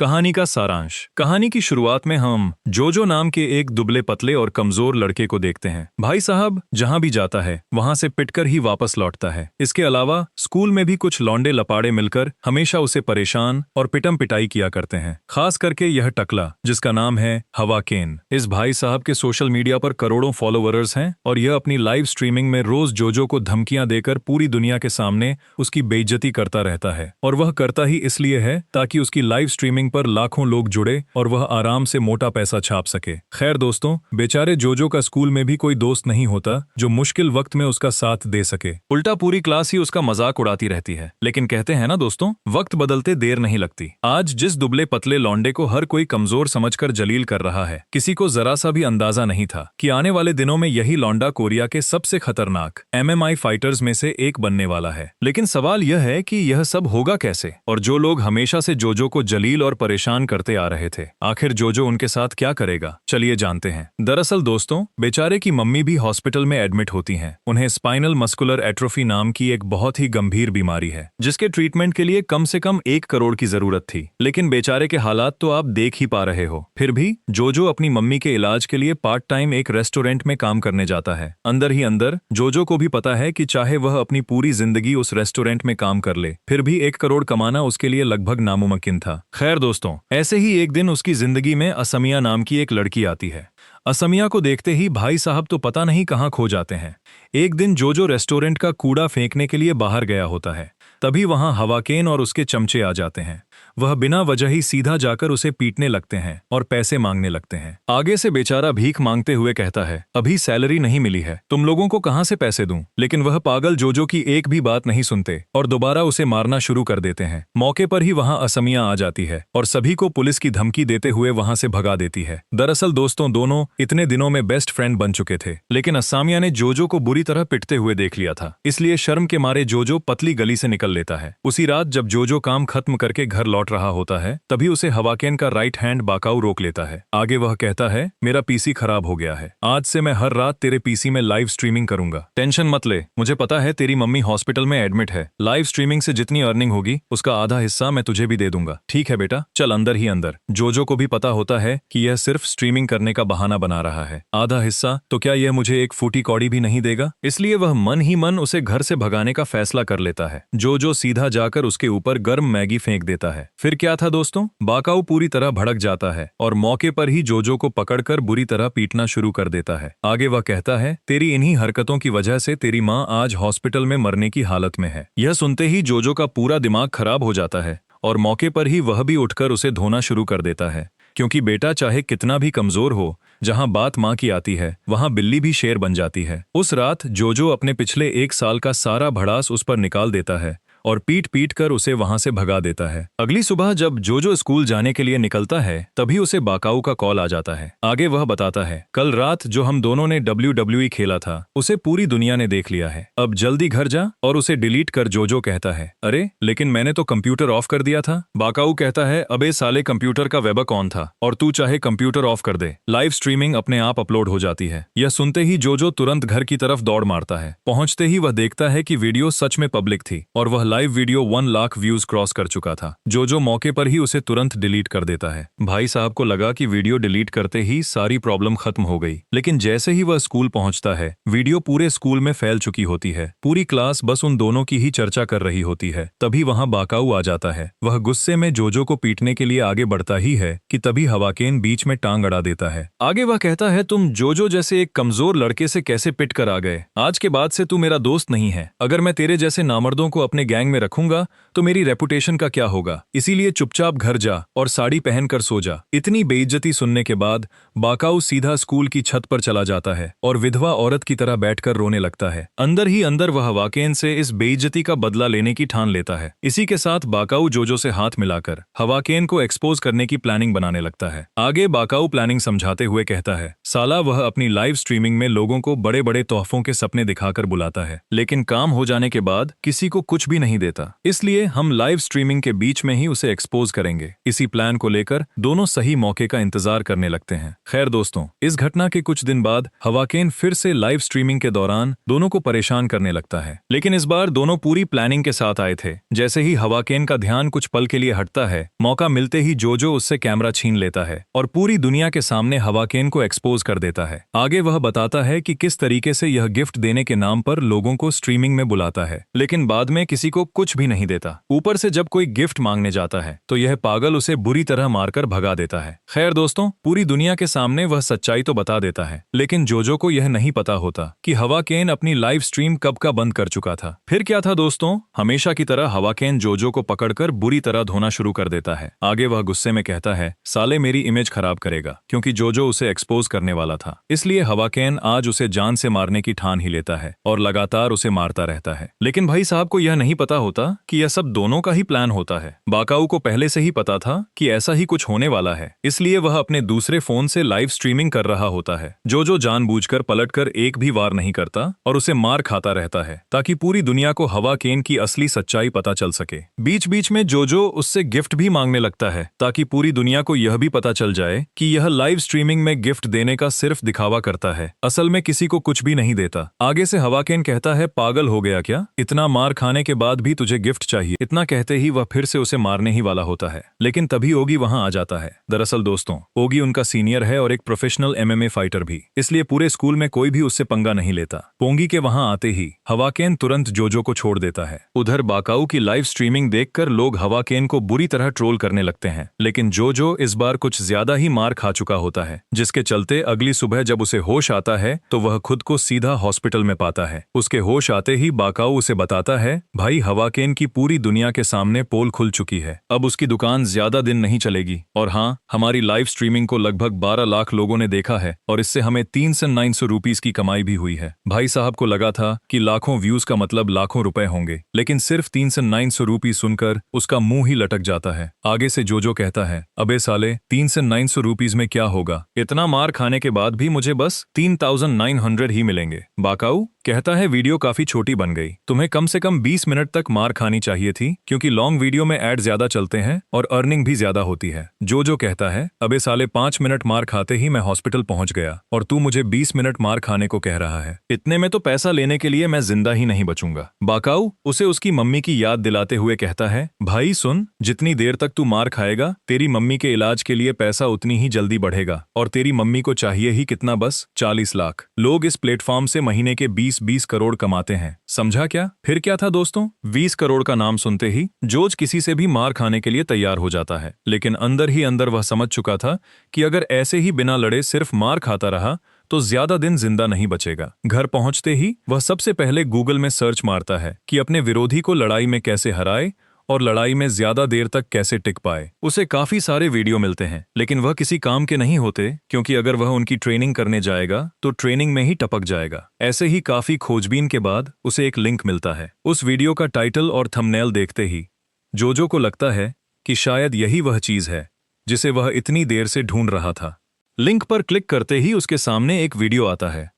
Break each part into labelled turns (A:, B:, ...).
A: कहानी का सारांश। कहानी की शुरुआत में हम जोजो नाम के एक दुबले पतले और कमजोर लड़के को देखते हैं। भाई साहब जहां भी जाता है वहां से पिटकर ही वापस लौटता है। इसके अलावा स्कूल में भी कुछ लौंडे लपाड़े मिलकर हमेशा उसे परेशान और पिटम पिटाई किया करते हैं, खास करके यह टकला जिसका नाम है हवाकेन। इस भाई साहब के सोशल मीडिया पर करोड़ों फॉलोअर्स हैं और यह अपनी लाइव स्ट्रीमिंग में रोज जोजो को धमकियां देकर पूरी दुनिया के सामने उसकी बेइज्जती करता रहता है। और वह करता ही इसलिए है ताकि उसकी लाइव स्ट्रीमिंग पर लाखों लोग जुड़े और वह आराम से मोटा पैसा छाप सके। खैर दोस्तों, बेचारे जोजो का स्कूल में भी कोई दोस्त नहीं होता जो मुश्किल वक्त में उसका साथ दे सके। उल्टा पूरी क्लास ही उसका मजाक उड़ाती रहती है। लेकिन कहते हैं ना दोस्तों, वक्त बदलते देर नहीं लगती। आज जिस दुबले पतले लौंडे को हर कोई कमजोर समझकर जलील कर रहा है, किसी को जरा सा भी अंदाजा नहीं था कि आने वाले दिनों में यही लौंडा कोरिया के सबसे खतरनाक MMA फाइटर्स में से एक बनने वाला है। लेकिन सवाल यह है कि यह सब होगा कैसे, और जो लोग हमेशा से जोजो को जलील और परेशान करते आ रहे थे, आखिर जोजो उनके साथ क्या करेगा? चलिए जानते हैं। दरअसल दोस्तों, बेचारे की मम्मी भी हॉस्पिटल में एडमिट होती हैं। उन्हें स्पाइनल मस्कुलर एट्रोफी नाम की एक बहुत ही गंभीर बीमारी है, जिसके ट्रीटमेंट के लिए कम से कम 1 करोड़ की जरूरत थी। लेकिन बेचारे के हालात तो आप देख ही पा रहे हो। फिर भी जोजो अपनी मम्मी के इलाज के लिए पार्ट टाइम एक रेस्टोरेंट में काम करने जाता है। अंदर ही अंदर जोजो को भी पता है कि चाहे वह अपनी पूरी जिंदगी उस रेस्टोरेंट में काम कर ले, फिर भी 1 करोड़ कमाना उसके लिए लगभग नामुमकिन था। खैर दोस्तों, ऐसे ही एक दिन उसकी जिंदगी में असमिया नाम की एक लड़की आती है। असमिया को देखते ही भाई साहब तो पता नहीं कहां खो जाते हैं। एक दिन जोजो रेस्टोरेंट का कूड़ा फेंकने के लिए बाहर गया होता है, तभी वहां हवाकेन और उसके चमचे आ जाते हैं। वह बिना वजह ही सीधा जाकर उसे पीटने लगते हैं और पैसे मांगने लगते हैं। आगे से बेचारा भीख मांगते हुए कहता है, अभी सैलरी नहीं मिली है, तुम लोगों को कहां से पैसे दूं? लेकिन वह पागल जोजो की एक भी बात नहीं सुनते और दोबारा उसे मारना शुरू कर देते हैं। मौके पर ही वहां असमिया आ जाती है और सभी को पुलिस की धमकी देते हुए वहां से भगा देती है। दरअसल दोस्तों, दोनों इतने दिनों में बेस्ट फ्रेंड बन चुके थे, लेकिन असमिया ने जोजो को बुरी तरह पिटते हुए देख लिया था, इसलिए शर्म के मारे जोजो पतली गली से निकल लेता है। उसी रात जब जोजो काम खत्म करके घर लौट रहा होता है, तभी उसे हवाकेन का राइट हैंड बाकाऊ रोक लेता है। आगे वह कहता है, मेरा पीसी खराब हो गया है, आज से मैं हर रात तेरे पीसी में लाइव स्ट्रीमिंग करूंगा। टेंशन मत ले, मुझे पता है तेरी मम्मी हॉस्पिटल में एडमिट है। लाइव स्ट्रीमिंग से जितनी अर्निंग होगी उसका आधा हिस्सा मैं तुझे भी दे दूंगा। ठीक है बेटा, चल अंदर ही अंदर। जोजो को भी पता होता है कि यह सिर्फ स्ट्रीमिंग करने का बहाना बना रहा है। आधा हिस्सा तो क्या यह मुझे एक फूटी कौड़ी भी नहीं देगा? इसलिए वह मन ही मन उसे घर से भगाने का फैसला कर लेता है। जोजो सीधा जाकर उसके ऊपर गर्म मैगी फेंक देता है। फिर क्या था दोस्तों, बाकाऊ पूरी तरह भड़क जाता है और मौके पर ही जोजो को पकड़कर बुरी तरह पीटना शुरू कर देता है। आगे वह कहता है, तेरी इन्हीं हरकतों की वजह से तेरी माँ आज हॉस्पिटल में मरने की हालत में है। यह सुनते ही जोजो का पूरा दिमाग खराब हो जाता है और मौके पर ही वह भी उठकर उसे धोना शुरू कर देता है, क्योंकि बेटा चाहे कितना भी कमजोर हो, जहां बात मां की आती है वहां बिल्ली भी शेर बन जाती है। उस रात जोजो अपने पिछले 1 साल का सारा भड़ास उस पर निकाल देता है और पीट पीट कर उसे वहां से भगा देता है। अगली सुबह जब जोजो स्कूल जाने के लिए निकलता है, तभी उसे बाकाऊ का कॉल आ जाता है। आगे वह बताता है, कल रात जो हम दोनों ने WWE खेला था, उसे पूरी दुनिया ने देख लिया है, अब जल्दी घर जा और उसे डिलीट कर। जोजो कहता है, अरे लेकिन मैंने तो कंप्यूटर ऑफ कर दिया था। बाकाऊ कहता है, अबे साले, कंप्यूटर का वेबक ऑन था और तू चाहे कंप्यूटर ऑफ कर दे, लाइव स्ट्रीमिंग अपने आप अपलोड हो जाती है। यह सुनते ही जोजो तुरंत घर की तरफ दौड़ मारता है। पहुंचते ही वह देखता है कि वीडियो सच में पब्लिक थी और वह live video 1 lakh views cross कर चुका था। जोजो मौके पर ही उसे तुरंत डिलीट कर देता है। भाई साहब को लगा कि वीडियो डिलीट करते ही सारी प्रॉब्लम खत्म हो गई, लेकिन जैसे ही वह स्कूल पहुंचता है, वीडियो पूरे स्कूल में फैल चुकी होती है। पूरी क्लास बस उन दोनों की ही चर्चा कर रही होती है। तभी वहां बाकाऊ आ जाता है। वह गुस्से में जोजो को पीटने के लिए आगे बढ़ता ही है कि तभी हवाकेन बीच में टांग अड़ा देता है। आगे वह कहता है, तुम जोजो जैसे एक कमजोर लड़के से कैसे पिट कर आ गए? आज के बाद से तू मेरा दोस्त नहीं है। अगर मैं तेरे जैसे नामर्दों को अपने गैंग में रखूंगा तो मेरी रेपुटेशन का क्या होगा? इसीलिए चुपचाप घर जा और साड़ी पहनकर सो जा। इतनी बेइज्जती सुनने के बाद बाकाऊ सीधा स्कूल की छत पर चला जाता है और विधवा औरत की तरह बैठकर रोने लगता है। अंदर ही अंदर वह हवाकेन से इस बेइज्जती का बदला लेने की ठान लेता है। इसी के साथ बाकाऊ जोजो से हाथ मिलाकर हवाकेन को एक्सपोज करने की प्लानिंग बनाने लगता है। आगे बाकाऊ प्लानिंग समझाते हुए कहता है, साला वह अपनी लाइव स्ट्रीमिंग में लोगों को बड़े बड़े तोहफों के सपने दिखाकर बुलाता है, लेकिन काम हो जाने के बाद किसी को कुछ भी नहीं नहीं देता, इसलिए हम लाइव स्ट्रीमिंग के बीच में ही उसे एक्सपोज करेंगे। इसी प्लान को लेकर दोनों सही मौके का इंतजार करने लगते हैं। खैर दोस्तों, इस घटना के कुछ दिन बाद हवाकेन फिर से लाइव स्ट्रीमिंग के दौरान दोनों को परेशान करने लगता है, लेकिन इस बार दोनों पूरी प्लानिंग के साथ आए थे। जैसे ही हवाकेन का ध्यान कुछ पल के लिए हटता है, मौका मिलते ही जोजो उससे कैमरा छीन लेता है और पूरी दुनिया के सामने हवाकेन को एक्सपोज कर देता है। आगे वह बताता है कि किस तरीके से यह गिफ्ट देने के नाम पर लोगों को स्ट्रीमिंग में बुलाता है, लेकिन बाद में किसी को कुछ भी नहीं देता। ऊपर से जब कोई गिफ्ट मांगने जाता है तो यह पागल उसे बुरी तरह मारकर भगा देता है। खैर दोस्तों, पूरी दुनिया के सामने वह सच्चाई तो बता देता है, लेकिन जोजो को यह नहीं पता होता कि हवाकेन अपनी लाइव स्ट्रीम कब का बंद कर चुका था। फिर क्या था दोस्तों, हमेशा की तरह हवाकेन जोजो को पकड़कर बुरी तरह धोना शुरू कर देता है। आगे वह गुस्से में कहता है, साले मेरी इमेज खराब करेगा, क्योंकि जोजो उसे एक्सपोज करने वाला था। इसलिए हवाकेन आज उसे जान से मारने की ठान ही लेता है और लगातार उसे मारता रहता है। लेकिन भाई साहब को यह नहीं पता होता कि यह सब दोनों का ही प्लान होता है। बाकाऊ को पहले से ही पता था कि ऐसा ही कुछ होने वाला है, इसलिए वह अपने दूसरे फोन से लाइव स्ट्रीमिंग कर रहा होता है। जोजो जानबूझकर पलटकर एक भी वार नहीं करता और उसे मार खाता रहता है, ताकि पूरी दुनिया को हवाकेन की असली सच्चाई पता चल सके। बीच बीच में जोजो उससे गिफ्ट भी मांगने लगता है, ताकि पूरी दुनिया को यह भी पता चल जाए कि यह लाइव स्ट्रीमिंग में गिफ्ट देने का सिर्फ दिखावा करता है, असल में किसी को कुछ भी नहीं देता। आगे से हवाकेन कहता है, पागल हो गया क्या, इतना मार खाने के बाद भी तुझे गिफ्ट चाहिए। इतना कहते ही वह फिर से उसे मारने ही वाला होता है, लेकिन तभी ओगी वहां आ जाता है। दरअसल दोस्तों, ओगी उनका सीनियर है और एक प्रोफेशनल MMA फाइटर भी, इसलिए पूरे स्कूल में कोई भी उससे पंगा नहीं लेता। पोंगी के वहां आते ही हवाकेन तुरंत जोजो को छोड़ देता है। उधर बाकाऊ की लाइव स्ट्रीमिंग देखकर लोग हवाकेन को बुरी तरह ट्रोल करने लगते हैं, लेकिन जोजो इस बार कुछ ज्यादा ही मार खा चुका होता है, जिसके चलते अगली सुबह जब उसे होश आता है तो वह खुद को सीधा हॉस्पिटल में पाता है। उसके होश आते ही बाकाऊ उसे बताता है, भाई हवाकेन की पूरी दुनिया के सामने पोल खुल चुकी है, अब उसकी दुकान ज्यादा दिन नहीं चलेगी। और हाँ, हमारी लाइव स्ट्रीमिंग को लगभग 12 लाख लोगों ने देखा है और इससे हमें 300-900 रुपीस की कमाई भी हुई है। भाई साहब को लगा था कि लाखों व्यूज का मतलब लाखों रुपए होंगे, लेकिन सिर्फ 300-900 रुपीस सुनकर उसका मुंह ही लटक जाता है। आगे से जोजो कहता है, अबे साले 300-900 रुपीस में क्या होगा, इतना मार खाने के बाद भी मुझे बस 3900 ही मिलेंगे। बाकाऊ कहता है, वीडियो काफी छोटी बन गई, तुम्हें कम से कम 20 मिनट तक मार खानी चाहिए थी, क्योंकि लॉन्ग वीडियो में ऐड ज्यादा चलते हैं और अर्निंग भी ज्यादा होती है। जोजो कहता है, अबे साले 5 मिनट मार खाते ही मैं हॉस्पिटल पहुंच गया और तू मुझे 20 मिनट मार खाने को कह रहा है, इतने में तो पैसा लेने के लिए मैं जिंदा ही नहीं बचूंगा। बाकाऊ उसे उसकी मम्मी की याद दिलाते हुए कहता है, भाई सुन, जितनी देर तक तू मार खाएगा तेरी मम्मी के इलाज के लिए पैसा उतनी ही जल्दी बढ़ेगा, और तेरी मम्मी को चाहिए ही कितना, बस 40 लाख। लोग इस प्लेटफॉर्म से महीने के 20-20 करोड़ कमाते हैं, समझा क्या? फिर क्या था दोस्तों, 20 करोड़ का नाम सुनते ही जोज किसी से भी मार खाने के लिए तैयार हो जाता है, लेकिन अंदर ही अंदर वह समझ चुका था कि अगर ऐसे ही बिना लड़े सिर्फ मार खाता रहा तो ज्यादा दिन जिंदा नहीं बचेगा। घर पहुंचते ही वह सबसे पहले गूगल में सर्च मारता है कि अपने विरोधी को लड़ाई में कैसे हराए और लड़ाई में ज्यादा देर तक कैसे टिक पाए। उसे काफी सारे वीडियो मिलते हैं, लेकिन वह किसी काम के नहीं होते, क्योंकि अगर वह उनकी ट्रेनिंग करने जाएगा तो ट्रेनिंग में ही टपक जाएगा। ऐसे ही काफी खोजबीन के बाद उसे एक लिंक मिलता है। उस वीडियो का टाइटल और थंबनेल देखते ही जोजो को लगता है कि शायद यही वह चीज है जिसे वह इतनी देर से ढूंढ रहा था। लिंक पर क्लिक करते ही उसके सामने एक वीडियो आता है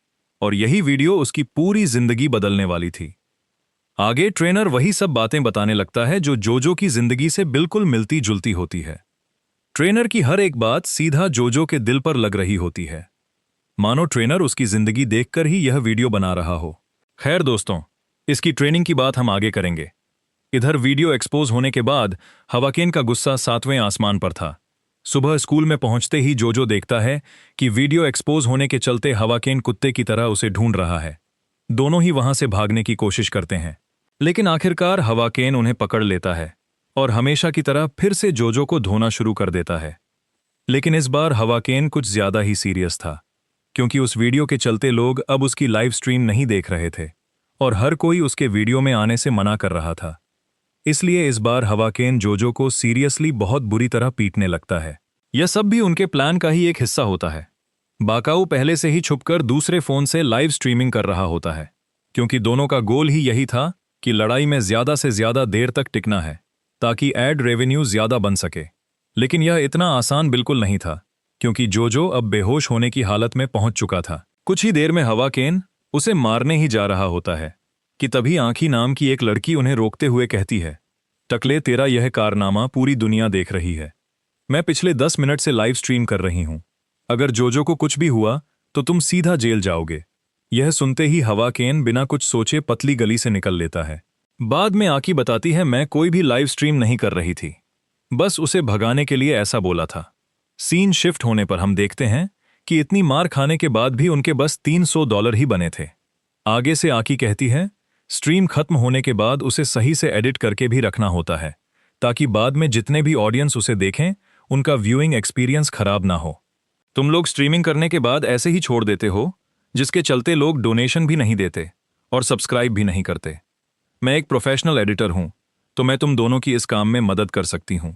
A: और यही वीडियो उसकी पूरी जिंदगी बदलने वाली थी। आगे ट्रेनर वही सब बातें बताने लगता है जो जोजो की जिंदगी से बिल्कुल मिलती जुलती होती है। ट्रेनर की हर एक बात सीधा जोजो के दिल पर लग रही होती है, मानो ट्रेनर उसकी जिंदगी देखकर ही यह वीडियो बना रहा हो। खैर दोस्तों, इसकी ट्रेनिंग की बात हम आगे करेंगे। इधर वीडियो एक्सपोज होने के बाद हवाकेन का गुस्सा 7वें आसमान पर था। सुबह स्कूल में पहुंचते ही जोजो देखता है कि वीडियो एक्सपोज होने के चलते हवाकेन कुत्ते की तरह उसे ढूंढ रहा है। दोनों ही वहां से भागने की कोशिश करते हैं, लेकिन आखिरकार हवाकेन उन्हें पकड़ लेता है और हमेशा की तरह फिर से जोजो को धोना शुरू कर देता है। लेकिन इस बार हवाकेन कुछ ज्यादा ही सीरियस था, क्योंकि उस वीडियो के चलते लोग अब उसकी लाइव स्ट्रीम नहीं देख रहे थे और हर कोई उसके वीडियो में आने से मना कर रहा था। इसलिए इस बार हवाकेन जोजो को सीरियसली बहुत बुरी तरह पीटने लगता है। यह सब भी उनके प्लान का ही एक हिस्सा होता है। बाकाऊ पहले से ही छुपकर दूसरे फोन से लाइव स्ट्रीमिंग कर रहा होता है, क्योंकि दोनों का गोल ही यही था कि लड़ाई में ज्यादा से ज्यादा देर तक टिकना है, ताकि एड रेवेन्यू ज्यादा बन सके। लेकिन यह इतना आसान बिल्कुल नहीं था, क्योंकि जोजो अब बेहोश होने की हालत में पहुंच चुका था। कुछ ही देर में हवाकेन उसे मारने ही जा रहा होता है कि तभी आँखी नाम की एक लड़की उन्हें रोकते हुए कहती है, टकले, तेरा यह कारनामा पूरी दुनिया देख रही है। मैं पिछले 10 मिनट से लाइव स्ट्रीम कर रही हूं। अगर जोजो को कुछ भी हुआ तो तुम सीधा जेल जाओगे। यह सुनते ही हवा केन बिना कुछ सोचे पतली गली से निकल लेता है। बाद में आकी बताती है, मैं कोई भी लाइव स्ट्रीम नहीं कर रही थी, बस उसे भगाने के लिए ऐसा बोला था। सीन शिफ्ट होने पर हम देखते हैं कि इतनी मार खाने के बाद भी उनके बस $300 ही बने थे। आगे से आकी कहती है, स्ट्रीम खत्म होने के बाद उसे सही से एडिट करके भी रखना होता है, ताकि बाद में जितने भी ऑडियंस उसे देखें उनका व्यूइंग एक्सपीरियंस खराब ना हो। तुम लोग स्ट्रीमिंग करने के बाद ऐसे ही छोड़ देते हो, जिसके चलते लोग डोनेशन भी नहीं देते और सब्सक्राइब भी नहीं करते। मैं एक प्रोफेशनल एडिटर हूं, तो मैं तुम दोनों की इस काम में मदद कर सकती हूं।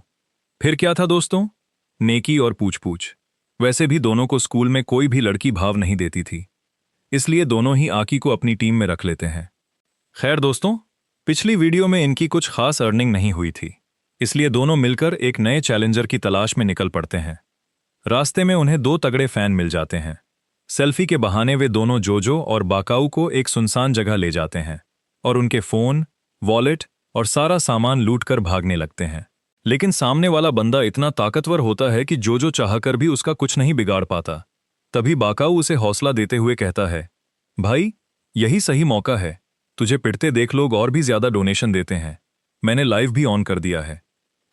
A: फिर क्या था दोस्तों, नेकी और पूछ-पूछ। वैसे भी दोनों को स्कूल में कोई भी लड़की भाव नहीं देती थी, इसलिए दोनों ही आकी को अपनी टीम में रख लेते हैं। खैर दोस्तों, पिछली वीडियो में इनकी कुछ खास अर्निंग नहीं हुई थी, इसलिए दोनों मिलकर एक नए चैलेंजर की तलाश में निकल पड़ते हैं। रास्ते में उन्हें 2 तगड़े फैन मिल जाते हैं। सेल्फी के बहाने वे दोनों जोजो और बाकाऊ को एक सुनसान जगह ले जाते हैं और उनके फोन, वॉलेट और सारा सामान लूटकर भागने लगते हैं। लेकिन सामने वाला बंदा इतना ताकतवर होता है कि जोजो चाहकर भी उसका कुछ नहीं बिगाड़ पाता। तभी बाकाऊ उसे हौसला देते हुए कहता है, भाई, यही सही मौका है, तुझे पिटते देख लोग और भी ज्यादा डोनेशन देते हैं। मैंने लाइव भी ऑन कर दिया है,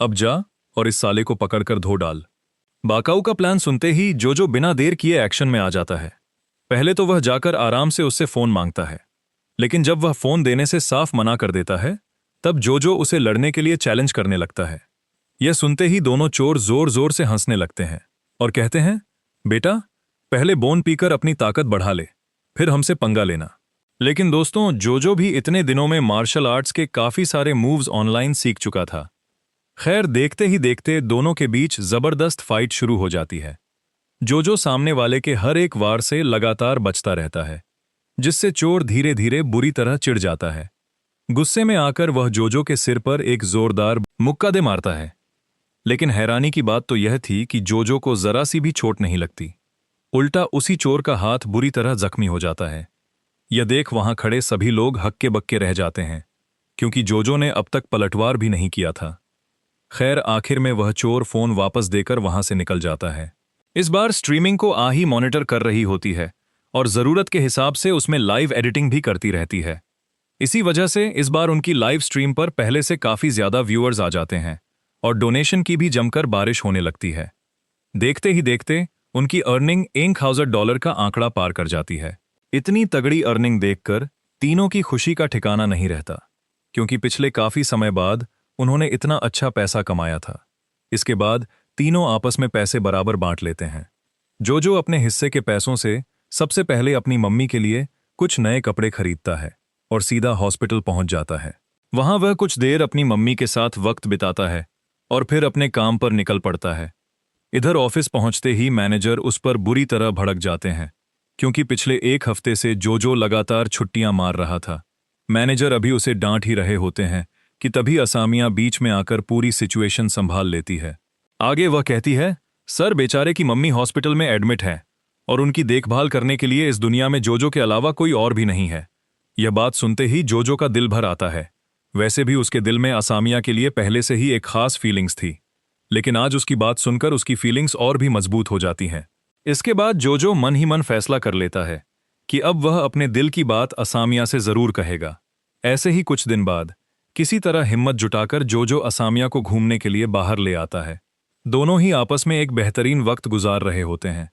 A: अब जा और इस साले को पकड़कर धो डाल। बाकाऊ का प्लान सुनते ही जोजो बिना देर किए एक्शन में आ जाता है। पहले तो वह जाकर आराम से उससे फोन मांगता है, लेकिन जब वह फोन देने से साफ मना कर देता है, तब जोजो उसे लड़ने के लिए चैलेंज करने लगता है। यह सुनते ही दोनों चोर जोर जोर से हंसने लगते हैं और कहते हैं, बेटा, पहले बोन पीकर अपनी ताकत बढ़ा ले, फिर हमसे पंगा लेना। लेकिन दोस्तों, जोजो भी इतने दिनों में मार्शल आर्ट्स के काफी सारे मूव्स ऑनलाइन सीख चुका था। खैर, देखते ही देखते दोनों के बीच जबरदस्त फाइट शुरू हो जाती है। जोजो सामने वाले के हर एक वार से लगातार बचता रहता है, जिससे चोर धीरे धीरे बुरी तरह चिढ़ जाता है। गुस्से में आकर वह जोजो के सिर पर एक जोरदार मुक्का दे मारता है। लेकिन हैरानी की बात तो यह थी कि जोजो को जरा सी भी चोट नहीं लगती। उल्टा उसी चोर का हाथ बुरी तरह जख्मी हो जाता है। यह देख वहां खड़े सभी लोग हक्के बक्के रह जाते हैं, क्योंकि जोजो ने अब तक पलटवार भी नहीं किया था। खैर, आखिर में वह चोर फोन वापस देकर वहां से निकल जाता है। इस बार स्ट्रीमिंग को आही मॉनिटर कर रही होती है और जरूरत के हिसाब से उसमें लाइव एडिटिंग भी करती रहती है। इसी वजह से इस बार उनकी लाइव स्ट्रीम पर पहले से काफी ज्यादा व्यूअर्स आ जाते हैं और डोनेशन की भी जमकर बारिश होने लगती है। देखते ही देखते उनकी अर्निंग $1000 का आंकड़ा पार कर जाती है। इतनी तगड़ी अर्निंग देखकर तीनों की खुशी का ठिकाना नहीं रहता, क्योंकि पिछले काफी समय बाद उन्होंने इतना अच्छा पैसा कमाया था। इसके बाद तीनों आपस में पैसे बराबर बांट लेते हैं। जोजो अपने हिस्से के पैसों से सबसे पहले अपनी मम्मी के लिए कुछ नए कपड़े खरीदता है और सीधा हॉस्पिटल पहुंच जाता है। वहां वह कुछ देर अपनी मम्मी के साथ वक्त बिताता है और फिर अपने काम पर निकल पड़ता है। इधर ऑफिस पहुंचते ही मैनेजर उस पर बुरी तरह भड़क जाते हैं, क्योंकि पिछले 1 हफ्ते से जोजो लगातार छुट्टियां मार रहा था। मैनेजर अभी उसे डांट ही रहे होते हैं कि तभी असामिया बीच में आकर पूरी सिचुएशन संभाल लेती है। आगे वह कहती है, सर, बेचारे की मम्मी हॉस्पिटल में एडमिट है और उनकी देखभाल करने के लिए इस दुनिया में जोजो के अलावा कोई और भी नहीं है। यह बात सुनते ही जोजो का दिल भर आता है। वैसे भी उसके दिल में असामिया के लिए पहले से ही एक खास फीलिंग्स थी, लेकिन आज उसकी बात सुनकर उसकी फीलिंग्स और भी मजबूत हो जाती हैं। इसके बाद जोजो मन ही मन फैसला कर लेता है कि अब वह अपने दिल की बात असामिया से जरूर कहेगा। ऐसे ही कुछ दिन बाद किसी तरह हिम्मत जुटाकर जोजो असामिया को घूमने के लिए बाहर ले आता है। दोनों ही आपस में एक बेहतरीन वक्त गुजार रहे होते हैं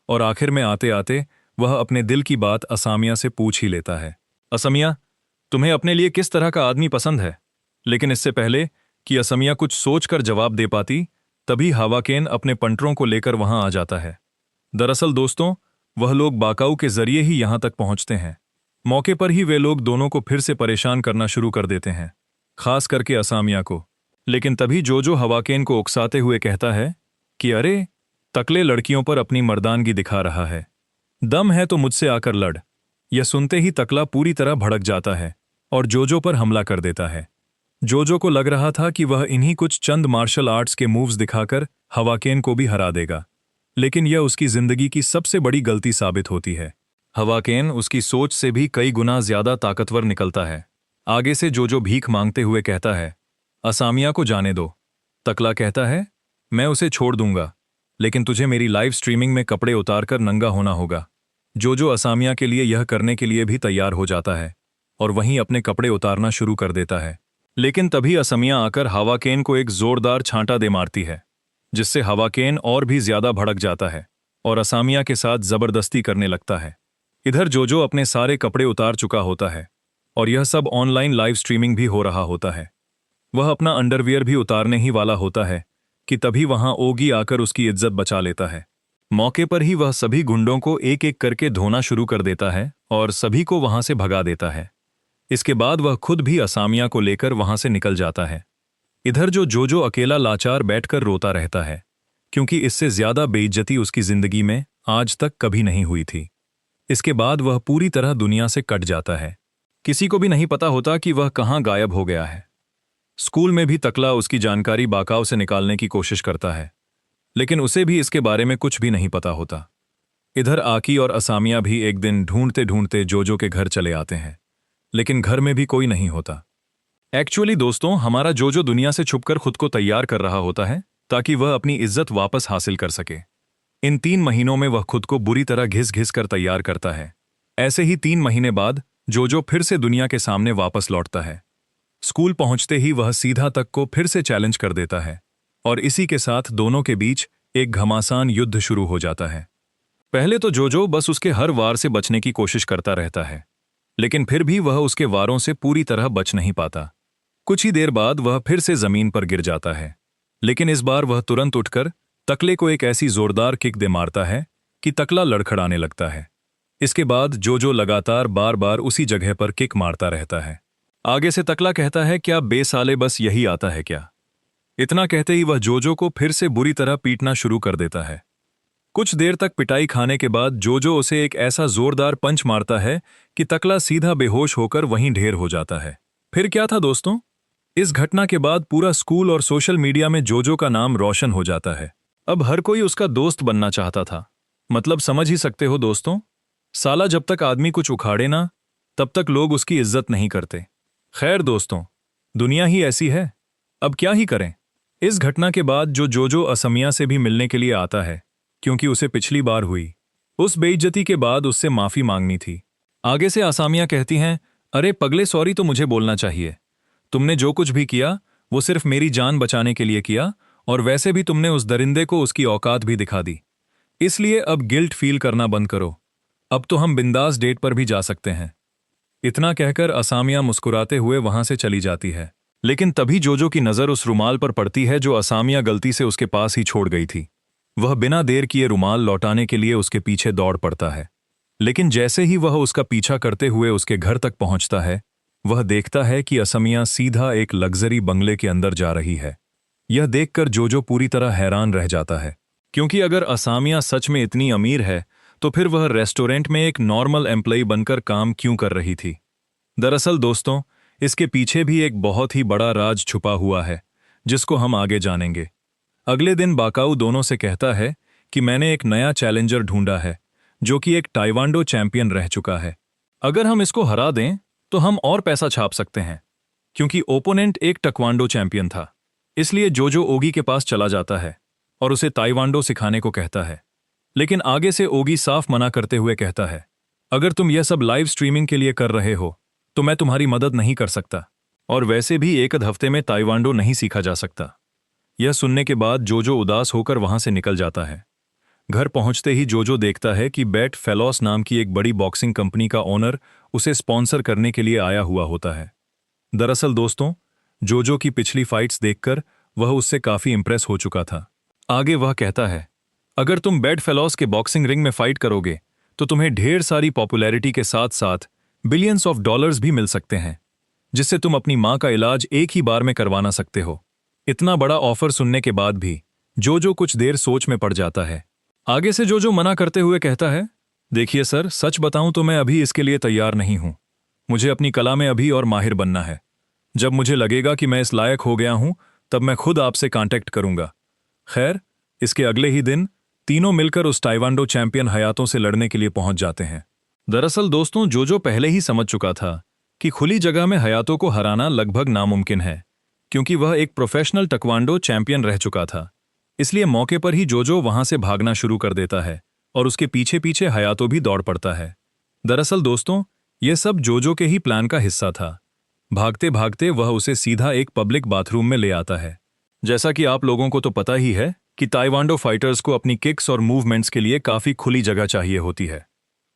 A: और आखिर में आते आते वह अपने दिल की बात असामिया से पूछ ही लेता है। असामिया, तुम्हें अपने लिए किस तरह का आदमी पसंद है? लेकिन इससे पहले कि असामिया कुछ सोचकर जवाब दे पाती, तभी हावाकेन अपने पंटरों को लेकर वहां आ जाता है। दरअसल दोस्तों, वह लोग बाकाऊ के जरिए ही यहां तक पहुंचते हैं। मौके पर ही वे लोग दोनों को फिर से परेशान करना शुरू कर देते हैं, खास करके असामिया को। लेकिन तभी जोजो हावाकेन को उकसाते हुए कहता है कि अरे, तकले लड़कियों पर अपनी मर्दानगी दिखा रहा है, दम है तो मुझसे आकर लड़। यह सुनते ही तकला पूरी तरह भड़क जाता है और जोजो पर हमला कर देता है। जोजो को लग रहा था कि वह इन्हीं कुछ चंद मार्शल आर्ट्स के मूव्स दिखाकर हावाकेन को भी हरा देगा, लेकिन यह उसकी जिंदगी की सबसे बड़ी गलती साबित होती है। हावाकेन उसकी सोच से भी कई गुना ज्यादा ताकतवर निकलता है आगे से जोजो भीख मांगते हुए कहता है, असामिया को जाने दो। तकला कहता है, मैं उसे छोड़ दूंगा, लेकिन तुझे मेरी लाइव स्ट्रीमिंग में कपड़े उतारकर नंगा होना होगा। जोजो असामिया के लिए यह करने के लिए भी तैयार हो जाता है और वहीं अपने कपड़े उतारना शुरू कर देता है। लेकिन तभी असामिया आकर हावाकेन को एक जोरदार छांटा दे मारती है, जिससे हावाकेन और भी ज्यादा भड़क जाता है और असामिया के साथ जबरदस्ती करने लगता है। इधर जोजो अपने सारे कपड़े उतार चुका होता है और यह सब ऑनलाइन लाइव स्ट्रीमिंग भी हो रहा होता है। वह अपना अंडरवियर भी उतारने ही वाला होता है कि तभी वहां ओगी आकर उसकी इज्जत बचा लेता है। मौके पर ही वह सभी गुंडों को एक एक करके धोना शुरू कर देता है और सभी को वहां से भगा देता है। इसके बाद वह खुद भी असामिया को लेकर वहां से निकल जाता है। इधर जो जोजो अकेला लाचार बैठकर रोता रहता है, क्योंकि इससे ज्यादा बेइज्जती उसकी जिंदगी में आज तक कभी नहीं हुई थी। इसके बाद वह पूरी तरह दुनिया से कट जाता है। किसी को भी नहीं पता होता कि वह कहाँ गायब हो गया है। स्कूल में भी तकला उसकी जानकारी बाकाव से निकालने की कोशिश करता है, लेकिन उसे भी इसके बारे में कुछ भी नहीं पता होता। इधर आकी और असामिया भी एक दिन ढूंढते ढूंढते जोजो के घर चले आते हैं, लेकिन घर में भी कोई नहीं होता। एक्चुअली दोस्तों, हमारा जोजो दुनिया से छुपकर खुद को तैयार कर रहा होता है ताकि वह अपनी इज्जत वापस हासिल कर सके। इन 3 महीनों में वह खुद को बुरी तरह घिस घिस कर तैयार करता है। ऐसे ही 3 महीने बाद जोजो फिर से दुनिया के सामने वापस लौटता है। स्कूल पहुंचते ही वह सीधा तक को फिर से चैलेंज कर देता है और इसी के साथ दोनों के बीच एक घमासान युद्ध शुरू हो जाता है। पहले तो जोजो बस उसके हर वार से बचने की कोशिश करता रहता है, लेकिन फिर भी वह उसके वारों से पूरी तरह बच नहीं पाता। कुछ ही देर बाद वह फिर से जमीन पर गिर जाता है, लेकिन इस बार वह तुरंत उठकर तकले को एक ऐसी जोरदार किक दे मारता है कि तकला लड़खड़ाने लगता है। इसके बाद जोजो लगातार बार बार उसी जगह पर किक मारता रहता है। आगे से तकला कहता है, क्या बेसाले बस यही आता है क्या? इतना कहते ही वह जोजो को फिर से बुरी तरह पीटना शुरू कर देता है। कुछ देर तक पिटाई खाने के बाद जोजो उसे एक ऐसा जोरदार पंच मारता है कि तकला सीधा बेहोश होकर वहीं ढेर हो जाता है। फिर क्या था दोस्तों? इस घटना के बाद पूरा स्कूल और सोशल मीडिया में जोजो का नाम रोशन हो जाता है। अब हर कोई उसका दोस्त बनना चाहता था। मतलब समझ ही सकते हो दोस्तों, साला जब तक आदमी कुछ उखाड़े ना, तब तक लोग उसकी इज्जत नहीं करते। खैर दोस्तों, दुनिया ही ऐसी है, अब क्या ही करें। इस घटना के बाद जो जोजो असमिया से भी मिलने के लिए आता है, क्योंकि उसे पिछली बार हुई उस बेइज्जती के बाद उससे माफी मांगनी थी। आगे से असामिया कहती हैं, अरे पगले सॉरी तो मुझे बोलना चाहिए। तुमने जो कुछ भी किया वो सिर्फ मेरी जान बचाने के लिए किया, और वैसे भी तुमने उस दरिंदे को उसकी औकात भी दिखा दी। इसलिए अब गिल्ट फील करना बंद करो। अब तो हम बिंदास डेट पर भी जा सकते हैं। इतना कहकर असामिया मुस्कुराते हुए वहां से चली जाती है। लेकिन तभी जोजो की नजर उस रुमाल पर पड़ती है जो असामिया गलती से उसके पास ही छोड़ गई थी। वह बिना देर किए रुमाल लौटाने के लिए उसके पीछे दौड़ पड़ता है, लेकिन जैसे ही वह उसका पीछा करते हुए उसके घर तक पहुंचता है, वह देखता है कि असामिया सीधा एक लग्जरी बंगले के अंदर जा रही है। यह देखकर जोजो पूरी तरह हैरान रह जाता है, क्योंकि अगर असामिया सच में इतनी अमीर है तो फिर वह रेस्टोरेंट में एक नॉर्मल एम्प्लॉई बनकर काम क्यों कर रही थी। दरअसल दोस्तों, इसके पीछे भी एक बहुत ही बड़ा राज छुपा हुआ है, जिसको हम आगे जानेंगे। अगले दिन बाकाऊ दोनों से कहता है कि मैंने एक नया चैलेंजर ढूंढा है, जो कि एक ताइक्वांडो चैंपियन रह चुका है। अगर हम इसको हरा दें तो हम और पैसा छाप सकते हैं, क्योंकि ओपोनेंट एक ताइक्वांडो चैंपियन था। इसलिए जोजो ओगी के पास चला जाता है और उसे ताइक्वांडो सिखाने को कहता है। लेकिन आगे से ओगी साफ मना करते हुए कहता है, अगर तुम यह सब लाइव स्ट्रीमिंग के लिए कर रहे हो तो मैं तुम्हारी मदद नहीं कर सकता, और वैसे भी एक हफ्ते में ताइक्वांडो नहीं सीखा जा सकता। यह सुनने के बाद जोजो उदास होकर वहां से निकल जाता है। घर पहुंचते ही जोजो देखता है कि बेट फेलोस नाम की एक बड़ी बॉक्सिंग कंपनी का ओनर उसे स्पॉन्सर करने के लिए आया हुआ होता है। दरअसल दोस्तों, जोजो की पिछली फाइट्स देखकर वह उससे काफी इंप्रेस हो चुका था। आगे वह कहता है, अगर तुम बेट फेलोस के बॉक्सिंग रिंग में फाइट करोगे तो तुम्हें ढेर सारी पॉपुलैरिटी के साथ साथ बिलियंस ऑफ डॉलर्स भी मिल सकते हैं, जिससे तुम अपनी मां का इलाज एक ही बार में करवाना सकते हो। इतना बड़ा ऑफर सुनने के बाद भी जोजो कुछ देर सोच में पड़ जाता है। आगे से जोजो मना करते हुए कहता है, देखिए सर, सच बताऊं तो मैं अभी इसके लिए तैयार नहीं हूं। मुझे अपनी कला में अभी और माहिर बनना है। जब मुझे लगेगा कि मैं इस लायक हो गया हूं, तब मैं खुद आपसे कांटेक्ट करूंगा। खैर, इसके अगले ही दिन तीनों मिलकर उस ताइक्वांडो चैंपियन हयातों से लड़ने के लिए पहुंच जाते हैं। दरअसल दोस्तों, जोजो पहले ही समझ चुका था कि खुली जगह में हयातो को हराना लगभग नामुमकिन है, क्योंकि वह एक प्रोफेशनल टकवांडो चैंपियन रह चुका था। इसलिए मौके पर ही जोजो वहां से भागना शुरू कर देता है और उसके पीछे पीछे हयातो भी दौड़ पड़ता है। दरअसल दोस्तों, यह सब जोजो के ही प्लान का हिस्सा था। भागते भागते वह उसे सीधा एक पब्लिक बाथरूम में ले आता है। जैसा कि आप लोगों को तो पता ही है कि ताइवांडो फाइटर्स को अपनी किक्स और मूवमेंट्स के लिए काफी खुली जगह चाहिए होती है,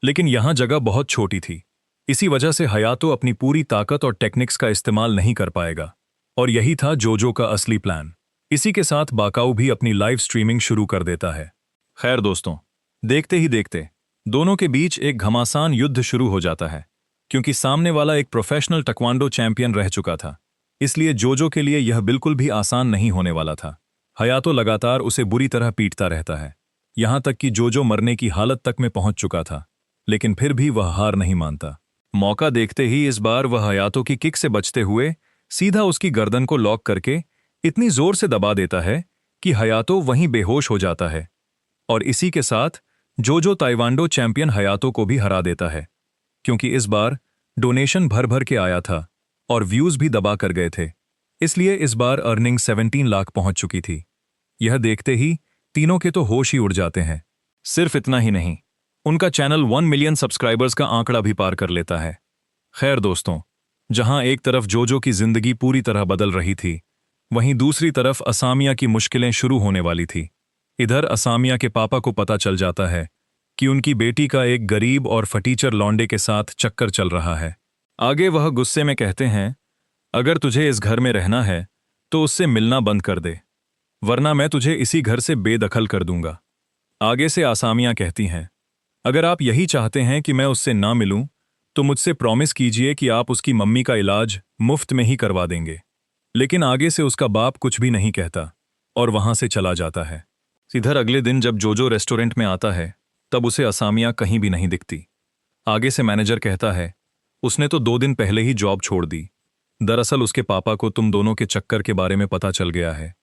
A: लेकिन यहां जगह बहुत छोटी थी। इसी वजह से हयातो अपनी पूरी ताकत और टेक्निक्स का इस्तेमाल नहीं कर पाएगा, और यही था जोजो का असली प्लान। इसी के साथ बाकाऊ भी अपनी लाइव स्ट्रीमिंग शुरू कर देता है। खैर दोस्तों, देखते ही देखते दोनों के बीच एक घमासान युद्ध शुरू हो जाता है, क्योंकि सामने वाला एक प्रोफेशनल टकवांडो चैंपियन रह चुका था। इसलिए जोजो के लिए यह बिल्कुल भी आसान नहीं होने वाला था। हयातो लगातार उसे बुरी तरह पीटता रहता है, यहां तक कि जोजो मरने की हालत तक में पहुंच चुका था, लेकिन फिर भी वह हार नहीं मानता। मौका देखते ही इस बार वह हयातो की किक से बचते हुए सीधा उसकी गर्दन को लॉक करके इतनी जोर से दबा देता है कि हयातो वहीं बेहोश हो जाता है। और इसी के साथ जोजो ताइवांडो चैंपियन हयातो को भी हरा देता है, क्योंकि इस बार डोनेशन भर भर के आया था और व्यूज भी दबा कर गए थे। इसलिए इस बार अर्निंग 17 लाख पहुंच चुकी थी। यह देखते ही तीनों के तो होश ही उड़ जाते हैं। सिर्फ इतना ही नहीं, उनका चैनल 1 मिलियन सब्सक्राइबर्स का आंकड़ा भी पार कर लेता है। खैर दोस्तों, जहां एक तरफ जोजो की जिंदगी पूरी तरह बदल रही थी, वहीं दूसरी तरफ असामिया की मुश्किलें शुरू होने वाली थी। इधर असामिया के पापा को पता चल जाता है कि उनकी बेटी का एक गरीब और फटीचर लौंडे के साथ चक्कर चल रहा है। आगे वह गुस्से में कहते हैं, अगर तुझे इस घर में रहना है तो उससे मिलना बंद कर दे, वरना मैं तुझे इसी घर से बेदखल कर दूंगा। आगे से असामिया कहती हैं, अगर आप यही चाहते हैं कि मैं उससे ना मिलूं, तो मुझसे प्रॉमिस कीजिए कि आप उसकी मम्मी का इलाज मुफ्त में ही करवा देंगे। लेकिन आगे से उसका बाप कुछ भी नहीं कहता और वहां से चला जाता है। इधर अगले दिन जब जोजो रेस्टोरेंट में आता है, तब उसे असामिया कहीं भी नहीं दिखती। आगे से मैनेजर कहता है, उसने तो 2 दिन पहले ही जॉब छोड़ दी। दरअसल उसके पापा को तुम दोनों के चक्कर के बारे में पता चल गया है।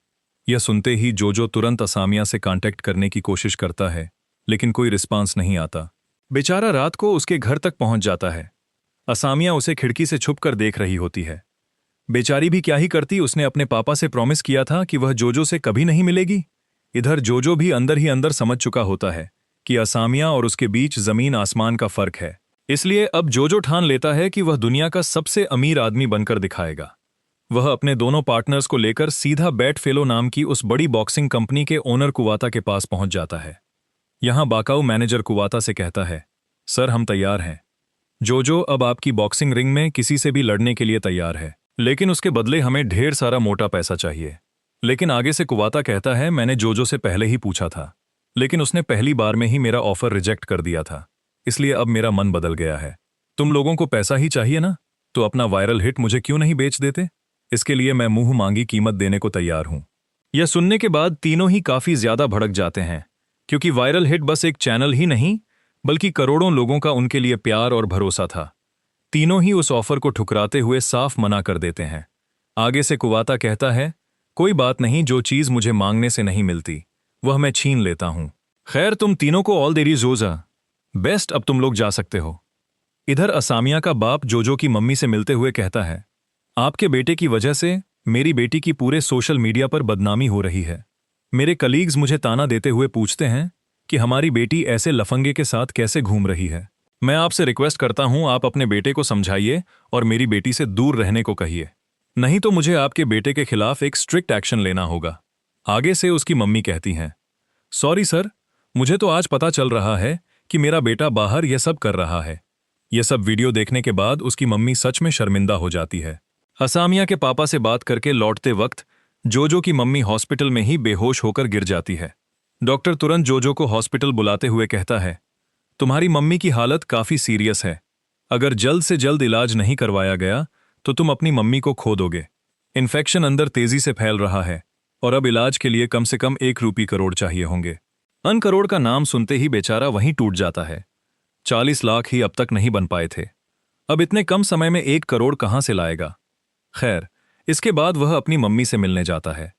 A: यह सुनते ही जोजो तुरंत असामिया से कांटेक्ट करने की कोशिश करता है, लेकिन कोई रिस्पांस नहीं आता। बेचारा रात को उसके घर तक पहुंच जाता है। असामिया उसे खिड़की से छुपकर देख रही होती है। बेचारी भी क्या ही करती, उसने अपने पापा से प्रॉमिस किया था कि वह जोजो से कभी नहीं मिलेगी। इधर जोजो भी अंदर ही अंदर समझ चुका होता है कि असामिया और उसके बीच जमीन आसमान का फर्क है। इसलिए अब जोजो ठान लेता है कि वह दुनिया का सबसे अमीर आदमी बनकर दिखाएगा। वह अपने दोनों पार्टनर्स को लेकर सीधा बैट फेलो नाम की उस बड़ी बॉक्सिंग कंपनी के ओनर कुवाता के पास पहुंच जाता है। यहां बाकाऊ मैनेजर कुवाता से कहता है, सर हम तैयार हैं। जोजो अब आपकी बॉक्सिंग रिंग में किसी से भी लड़ने के लिए तैयार है, लेकिन उसके बदले हमें ढेर सारा मोटा पैसा चाहिए। लेकिन आगे से कुवाता कहता है, मैंने जोजो से पहले ही पूछा था, लेकिन उसने पहली बार में ही मेरा ऑफर रिजेक्ट कर दिया था, इसलिए अब मेरा मन बदल गया है। तुम लोगों को पैसा ही चाहिए ना, तो अपना वायरल हिट मुझे क्यों नहीं बेच देते? इसके लिए मैं मुंह मांगी कीमत देने को तैयार हूं। यह सुनने के बाद तीनों ही काफी ज्यादा भड़क जाते हैं, क्योंकि वायरल हिट बस एक चैनल ही नहीं, बल्कि करोड़ों लोगों का उनके लिए प्यार और भरोसा था। तीनों ही उस ऑफर को ठुकराते हुए साफ मना कर देते हैं। आगे से कुवाता कहता है, कोई बात नहीं, जो चीज मुझे मांगने से नहीं मिलती वह मैं छीन लेता हूं। खैर तुम तीनों को ऑल देरी जोजा बेस्ट, अब तुम लोग जा सकते हो। इधर असामिया का बाप जोजो की मम्मी से मिलते हुए कहता है, आपके बेटे की वजह से मेरी बेटी की पूरे सोशल मीडिया पर बदनामी हो रही है। मेरे कलीग्स मुझे ताना देते हुए पूछते हैं कि हमारी बेटी ऐसे लफंगे के साथ कैसे घूम रही है। मैं आपसे रिक्वेस्ट करता हूं, आप अपने बेटे को समझाइए और मेरी बेटी से दूर रहने को कहिए, नहीं तो मुझे आपके बेटे के खिलाफ एक स्ट्रिक्ट एक्शन लेना होगा। आगे से उसकी मम्मी कहती हैं, सॉरी सर, मुझे तो आज पता चल रहा है कि मेरा बेटा बाहर यह सब कर रहा है। यह सब वीडियो देखने के बाद उसकी मम्मी सच में शर्मिंदा हो जाती है। असामिया के पापा से बात करके लौटते वक्त जोजो की मम्मी हॉस्पिटल में ही बेहोश होकर गिर जाती है। डॉक्टर तुरंत जोजो को हॉस्पिटल बुलाते हुए कहता है, तुम्हारी मम्मी की हालत काफी सीरियस है। अगर जल्द से जल्द इलाज नहीं करवाया गया तो तुम अपनी मम्मी को खो दोगे। इन्फेक्शन अंदर तेजी से फैल रहा है और अब इलाज के लिए कम से कम 1 रुपये करोड़ चाहिए होंगे। अन करोड़ का नाम सुनते ही बेचारा वहीं टूट जाता है। 40 लाख ही अब तक नहीं बन पाए थे, अब इतने कम समय में 1 करोड़ कहां से लाएगा। खैर इसके बाद वह अपनी मम्मी से मिलने जाता है।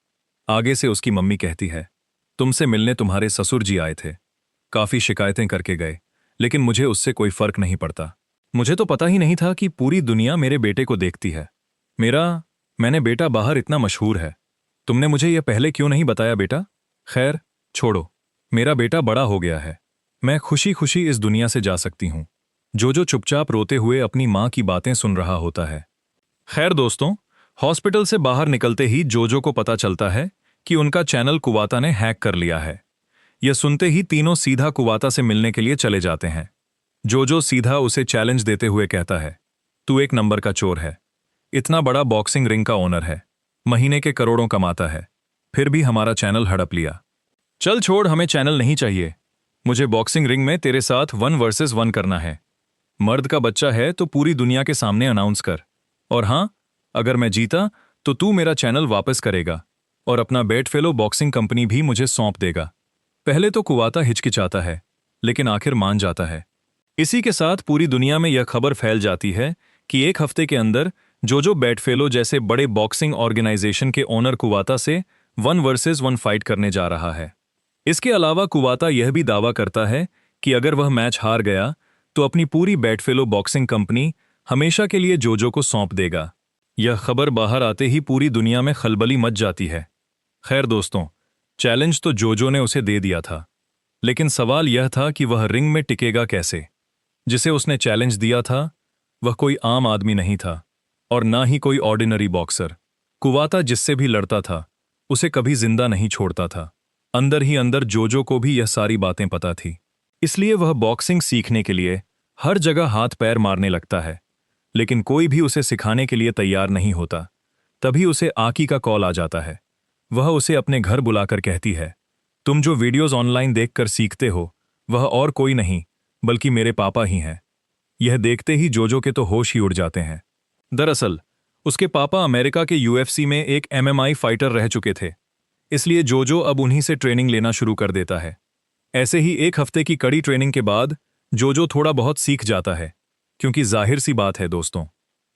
A: आगे से उसकी मम्मी कहती है, तुमसे मिलने तुम्हारे ससुर जी आए थे, काफी शिकायतें करके गए, लेकिन मुझे उससे कोई फर्क नहीं पड़ता। मुझे तो पता ही नहीं था कि पूरी दुनिया मेरे बेटे को देखती है। मैंने बेटा बाहर इतना मशहूर है। तुमने मुझे यह पहले क्यों नहीं बताया बेटा? खैर, छोड़ो। मेरा बेटा बड़ा हो गया है। मैं खुशी खुशी इस दुनिया से जा सकती हूँ। जोजो चुपचाप रोते हुए अपनी माँ की बातें सुन रहा होता है। खैर दोस्तों, हॉस्पिटल से बाहर निकलते ही जोजो को पता चलता है कि उनका चैनल कुवाता ने हैक कर लिया है। यह सुनते ही तीनों सीधा कुवाता से मिलने के लिए चले जाते हैं। जोजो सीधा उसे चैलेंज देते हुए कहता है, तू एक नंबर का चोर है। इतना बड़ा बॉक्सिंग रिंग का ओनर है, महीने के करोड़ों कमाता है, फिर भी हमारा चैनल हड़प लिया। चल छोड़, हमें चैनल नहीं चाहिए। मुझे बॉक्सिंग रिंग में तेरे साथ 1 वर्सेस 1 करना है। मर्द का बच्चा है तो पूरी दुनिया के सामने अनाउंस कर। और हां, अगर मैं जीता तो तू मेरा चैनल वापस करेगा और अपना बेडफेलो बॉक्सिंग कंपनी भी मुझे सौंप देगा। पहले तो कुवाता हिचकिचाता है, लेकिन आखिर मान जाता है। इसी के साथ पूरी दुनिया में यह खबर फैल जाती है कि एक हफ्ते के अंदर जोजो बेडफेलो जैसे बड़े बॉक्सिंग ऑर्गेनाइजेशन के ओनर कुवाता से 1 वर्सेस 1 फाइट करने जा रहा है। इसके अलावा कुवाता यह भी दावा करता है कि अगर वह मैच हार गया तो अपनी पूरी बेडफेलो बॉक्सिंग कंपनी हमेशा के लिए जोजो को सौंप देगा। यह खबर बाहर आते ही पूरी दुनिया में खलबली मच जाती है। खैर दोस्तों, चैलेंज तो जोजो ने उसे दे दिया था, लेकिन सवाल यह था कि वह रिंग में टिकेगा कैसे। जिसे उसने चैलेंज दिया था वह कोई आम आदमी नहीं था और ना ही कोई ऑर्डिनरी बॉक्सर। कुवाता जिससे भी लड़ता था उसे कभी जिंदा नहीं छोड़ता था। अंदर ही अंदर जोजो को भी यह सारी बातें पता थी, इसलिए वह बॉक्सिंग सीखने के लिए हर जगह हाथ पैर मारने लगता है, लेकिन कोई भी उसे सिखाने के लिए तैयार नहीं होता। तभी उसे आकी का कॉल आ जाता है। वह उसे अपने घर बुलाकर कहती है, तुम जो वीडियोज ऑनलाइन देखकर सीखते हो वह और कोई नहीं बल्कि मेरे पापा ही हैं। यह देखते ही जोजो के तो होश ही उड़ जाते हैं। दरअसल उसके पापा अमेरिका के यूएफसी में एक एमएमआई फाइटर रह चुके थे, इसलिए जोजो अब उन्हीं से ट्रेनिंग लेना शुरू कर देता है। ऐसे ही एक हफ्ते की कड़ी ट्रेनिंग के बाद जोजो थोड़ा बहुत सीख जाता है, क्योंकि जाहिर सी बात है दोस्तों,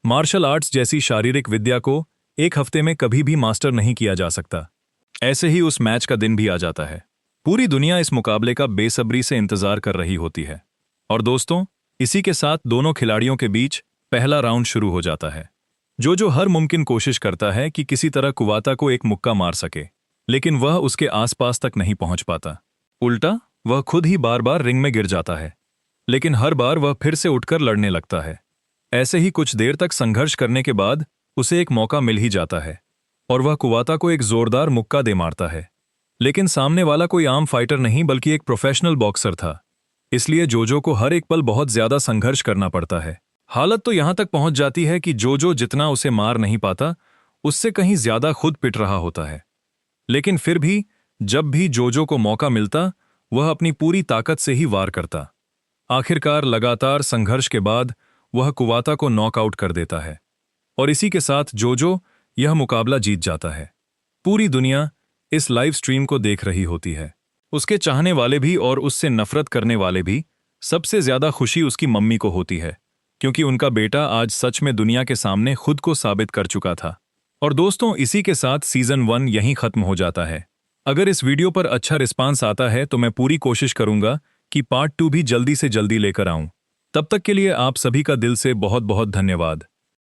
A: मार्शल आर्ट्स जैसी शारीरिक विद्या को एक हफ्ते में कभी भी मास्टर नहीं किया जा सकता। ऐसे ही उस मैच का दिन भी आ जाता है। पूरी दुनिया इस मुकाबले का बेसब्री से इंतजार कर रही होती है। और दोस्तों, इसी के साथ दोनों खिलाड़ियों के बीच पहला राउंड शुरू हो जाता है। जोजो हर मुमकिन कोशिश करता है कि किसी तरह कुवाता को एक मुक्का मार सके, लेकिन वह उसके आसपास तक नहीं पहुंच पाता। उल्टा वह खुद ही बार बार रिंग में गिर जाता है, लेकिन हर बार वह फिर से उठकर लड़ने लगता है। ऐसे ही कुछ देर तक संघर्ष करने के बाद उसे एक मौका मिल ही जाता है और वह कुवाता को एक जोरदार मुक्का दे मारता है। लेकिन सामने वाला कोई आम फाइटर नहीं बल्कि एक प्रोफेशनल बॉक्सर था, इसलिए जोजो को हर एक पल बहुत ज्यादा संघर्ष करना पड़ता है। हालत तो यहां तक पहुंच जाती है कि जोजो जितना उसे मार नहीं पाता उससे कहीं ज्यादा खुद पिट रहा होता है। लेकिन फिर भी जब भी जोजो को मौका मिलता वह अपनी पूरी ताकत से ही वार करता। आखिरकार लगातार संघर्ष के बाद वह कुवाता को नॉकआउट कर देता है और इसी के साथ जोजो यह मुकाबला जीत जाता है। पूरी दुनिया इस लाइव स्ट्रीम को देख रही होती है, उसके चाहने वाले भी और उससे नफरत करने वाले भी। सबसे ज्यादा खुशी उसकी मम्मी को होती है, क्योंकि उनका बेटा आज सच में दुनिया के सामने खुद को साबित कर चुका था। और दोस्तों, इसी के साथ सीजन 1 यहीं खत्म हो जाता है। अगर इस वीडियो पर अच्छा रिस्पांस आता है तो मैं पूरी कोशिश करूंगा कि पार्ट 2 भी जल्दी से जल्दी लेकर आऊं। तब तक के लिए आप सभी का दिल से बहुत बहुत धन्यवाद।